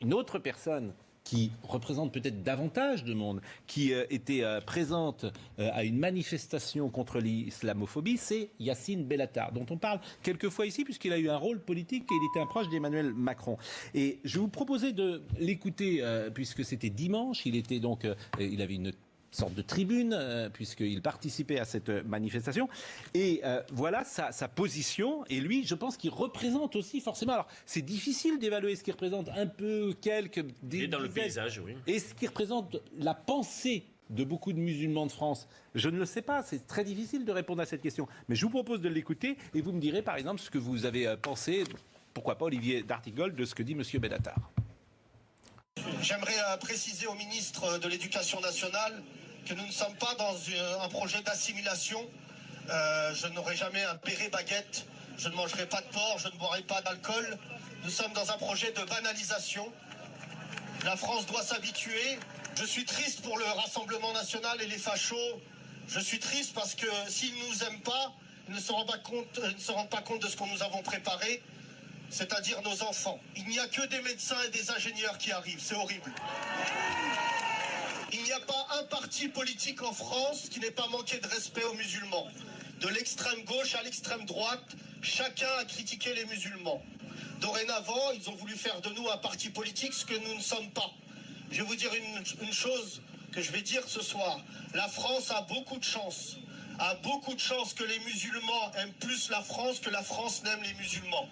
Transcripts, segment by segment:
une autre personne qui représente peut-être davantage de monde, qui était présente à une manifestation contre l'islamophobie, c'est Yacine Bellatar, dont on parle quelquefois ici, puisqu'il a eu un rôle politique et il était un proche d'Emmanuel Macron. Et je vous proposais de l'écouter, puisque c'était dimanche, il était donc, il avait une sorte de tribune, puisqu'il participait à cette manifestation. Et voilà sa position. Et lui, je pense qu'il représente aussi forcément... Alors, c'est difficile d'évaluer ce qu'il représente, un peu, quelques... Il est dans le paysage, oui. Et ce qui représente la pensée de beaucoup de musulmans de France, je ne le sais pas, c'est très difficile de répondre à cette question. Mais je vous propose de l'écouter et vous me direz, par exemple, ce que vous avez pensé, pourquoi pas Olivier d'Artigol, de ce que dit M. Bellatar. J'aimerais préciser au ministre de l'Éducation nationale que nous ne sommes pas dans un projet d'assimilation. Je n'aurai jamais un béret baguette, je ne mangerai pas de porc, je ne boirai pas d'alcool. Nous sommes dans un projet de banalisation. La France doit s'habituer. Je suis triste pour le Rassemblement national et les fachos. Je suis triste parce que s'ils ne nous aiment pas, ils ne se rendent pas compte de ce que nous avons préparé, c'est-à-dire nos enfants. Il n'y a que des médecins et des ingénieurs qui arrivent, c'est horrible. Il n'y a pas un parti politique en France qui n'ait pas manqué de respect aux musulmans. De l'extrême gauche à l'extrême droite, chacun a critiqué les musulmans. Dorénavant, ils ont voulu faire de nous un parti politique, ce que nous ne sommes pas. Je vais vous dire une chose que je vais dire ce soir. La France a beaucoup de chance. A beaucoup de chance que les musulmans aiment plus la France que la France n'aime les musulmans.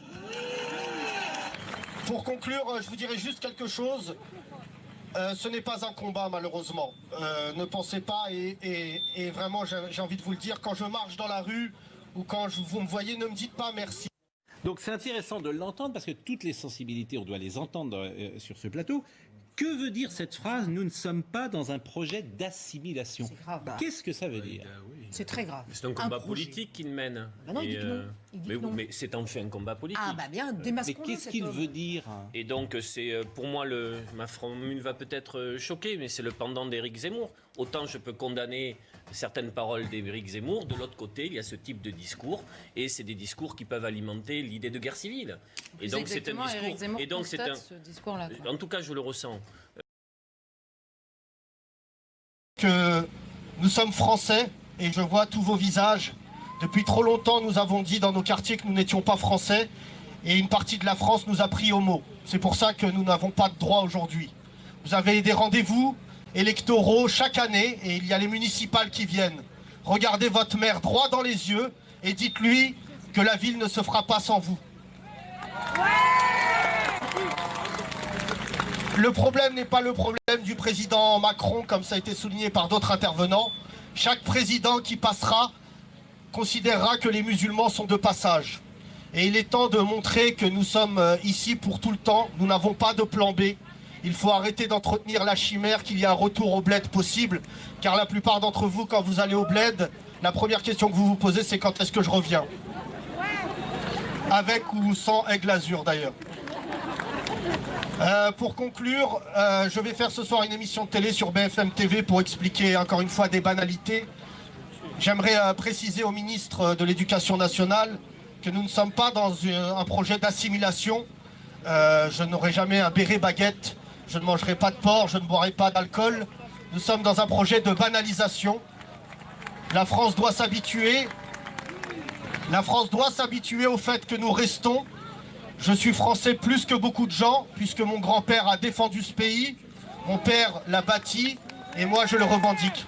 Pour conclure, je vous dirai juste quelque chose. Ce n'est pas un combat, malheureusement. Ne pensez pas, et vraiment, j'ai envie de vous le dire, quand je marche dans la rue ou quand vous me voyez, ne me dites pas merci. Donc c'est intéressant de l'entendre parce que toutes les sensibilités, on doit les entendre sur ce plateau. Que veut dire cette phrase « Nous ne sommes pas dans un projet d'assimilation » ? C'est grave. Qu'est-ce que ça veut dire ? C'est très grave. C'est un combat politique qu'il mène. Bah non, il dit que non. Il dit que non. Mais c'est en fait un combat politique. Ah bah bien, Mais démasquons-le. qu'est-ce qu'il veut dire ? Et donc, c'est pour moi, ma formule va peut-être choquer, mais c'est le pendant d'Éric Zemmour. Autant je peux condamner certaines paroles d'Éric Zemmour, de l'autre côté, il y a ce type de discours, et c'est des discours qui peuvent alimenter l'idée de guerre civile. Et donc, c'est un discours. Éric Zemmour Et donc, c'est un. ce discours-là. En tout cas, je le ressens. Que nous sommes français et je vois tous vos visages. Depuis trop longtemps, nous avons dit dans nos quartiers que nous n'étions pas français et une partie de la France nous a pris au mot. C'est pour ça que nous n'avons pas de droit aujourd'hui. Vous avez des rendez-vous électoraux chaque année et il y a les municipales qui viennent. Regardez votre maire droit dans les yeux et dites-lui que la ville ne se fera pas sans vous. Le problème n'est pas le problème du président Macron, comme ça a été souligné par d'autres intervenants. Chaque président qui passera considérera que les musulmans sont de passage. Et il est temps de montrer que nous sommes ici pour tout le temps. Nous n'avons pas de plan B. Il faut arrêter d'entretenir la chimère qu'il y a un retour au bled possible. Car la plupart d'entre vous, quand vous allez au bled, la première question que vous vous posez, c'est quand est-ce que je reviens ? Avec ou sans aigle azur d'ailleurs. Pour conclure, je vais faire ce soir une émission de télé sur BFM TV pour expliquer encore une fois des banalités. J'aimerais préciser au ministre de l'Éducation nationale que nous ne sommes pas dans un projet d'assimilation. Je n'aurai jamais un béret baguette, je ne mangerai pas de porc, je ne boirai pas d'alcool. Nous sommes dans un projet de banalisation. La France doit s'habituer. La France doit s'habituer au fait que nous restons. Je suis français plus que beaucoup de gens, puisque mon grand-père a défendu ce pays, mon père l'a bâti, et moi je le revendique.